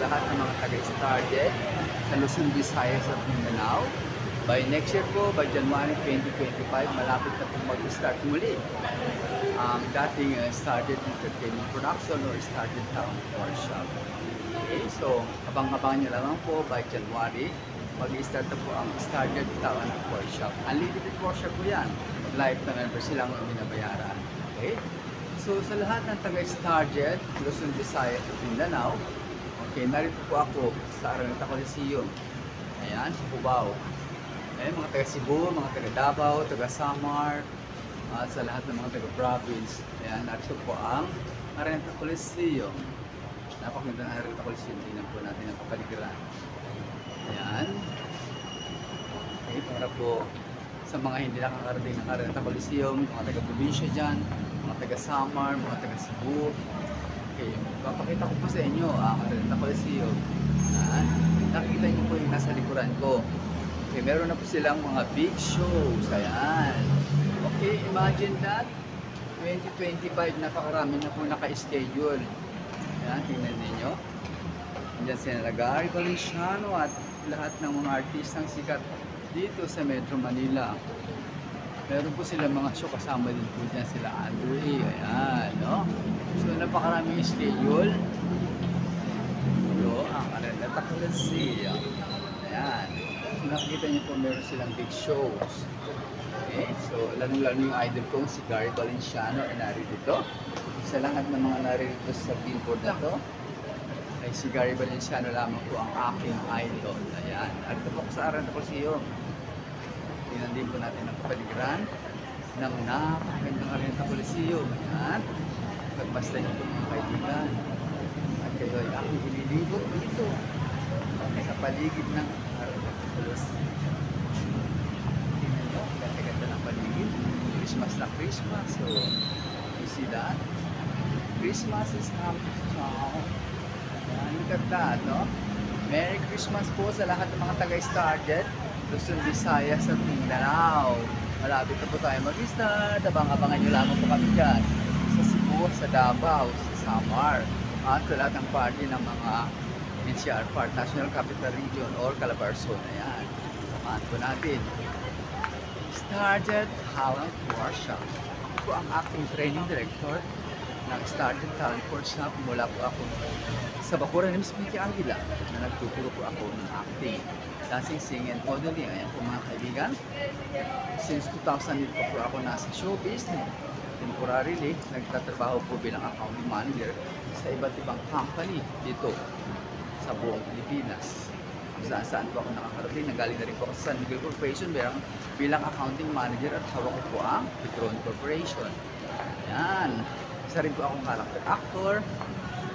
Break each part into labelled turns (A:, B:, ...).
A: lahat ng mga taga-started sa Luzon, Visayas at Mindanao. By next year po, by January 2025, malapit na po mag-start muli ang dating started entertainment production or started town workshop. Okay, so abang-abangan nyo lamang po by January, mag-start na po ang started town workshop. Unlimited workshop po yan. Live na member silang binabayaran. Okay? So sa lahat ng taga-started, Luzon, Visayas at Mindanao, okay, narito po ako sa Araneta Coliseum. Ayan, sa Cubao. Ayan, mga taga-Cebu, mga taga-Davao, taga-Samar, at sa lahat ng mga taga-province. Ayan, narito po ang Araneta Coliseum. Napakaganda ng Araneta Coliseum. Tingnan po natin ang kapaligiran. Ayan. Okay, para po sa mga hindi nakakarating ng Araneta Coliseum, mga taga-probinsya dyan, mga taga-Samar, mga taga-Cebu. Okay, papakita ko po sa inyo ang Araneta Coliseum. Ayan. Nakikita niyo po yung nasa likuran ko. Okay, meron na po silang mga big shows. Ayan. Okay, imagine that. 2025, napakarami na po naka-schedule. Ayan, tingnan ninyo. Diyan sila Gary Valenciano at lahat ng mga artistang sikat dito sa Metro Manila. Meron po sila mga show, kasama din po dyan sila Andre. Ayan, no? So, napakaraming schedule. So, ang Araneta Coliseum. Ayan. So, nakikita niyo po meron silang big shows. Okay, so lalo-lalo yung idol ko si Gary Valenciano ay narito. Sa lahat ng mga narito sa billboard na to ay si Gary Valenciano lamang po ang aking idol. Ayan, narito po sa Araneta Coliseum. Tingnan din po natin ang kapaligiran ng napakagandang Araneta Coliseum. Ayan, pagpasta niyo po mga kaibigan at kayo ay aking ililibot dito sa paligid ng Araneta Coliseum. Christmas na Christmas, so you see that? Christmas is coming. Look at that, no? Merry Christmas po sa lahat ng mga taga-started Luzon, Visayas at Mindanao. Malapit na po tayo mag-start. Abang-abangan nyo lamang po kami dyan sa Cebu, sa Davao, sa Samar at sa lahat ng party ng mga NCR Part, National Capital Region or Calabarzon. Ayan, samahan po natin. Started Talent Workshop. Ako po ang acting training director ng Started Talent Workshop. Mula po ako sa Bacoran ni Miss Mickey Aguila na nagtuturo po ako ng acting, dancing, singing, and modeling. Ayan po mga kaibigan. Since 2008 po ako nasa showbiz. Temporarily, nagtatrabaho po bilang accounting manager sa iba't ibang company dito sa buong Pilipinas. Saan po ako nakakarating. Nagaling na rin po ako sa San Miguel Corporation bilang accounting manager at hawak ko po ang Petron Corporation. Ayan. Isa rin po akong character actor.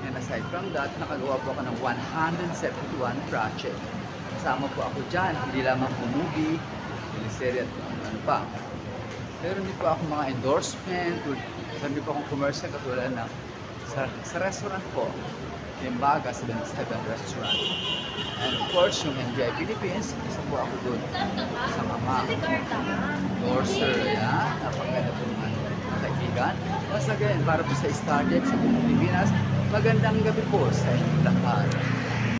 A: And aside from that, nakagawa po ako ng 171 project. Kasama po ako dyan. Hindi lamang po movie, teleserye at ano pa. Meron din po akong mga endorsement. Meron din po akong commercial katulad ng sa restaurant po. Timbaga, 77 restaurant. And of course, yung NBI Philippines, isa po ako doon sa mga endorser. Ayan, napaganda po naman mga kaibigan. Once again, para po sa started sa Pilipinas, magandang gabi po sa inyong lahat.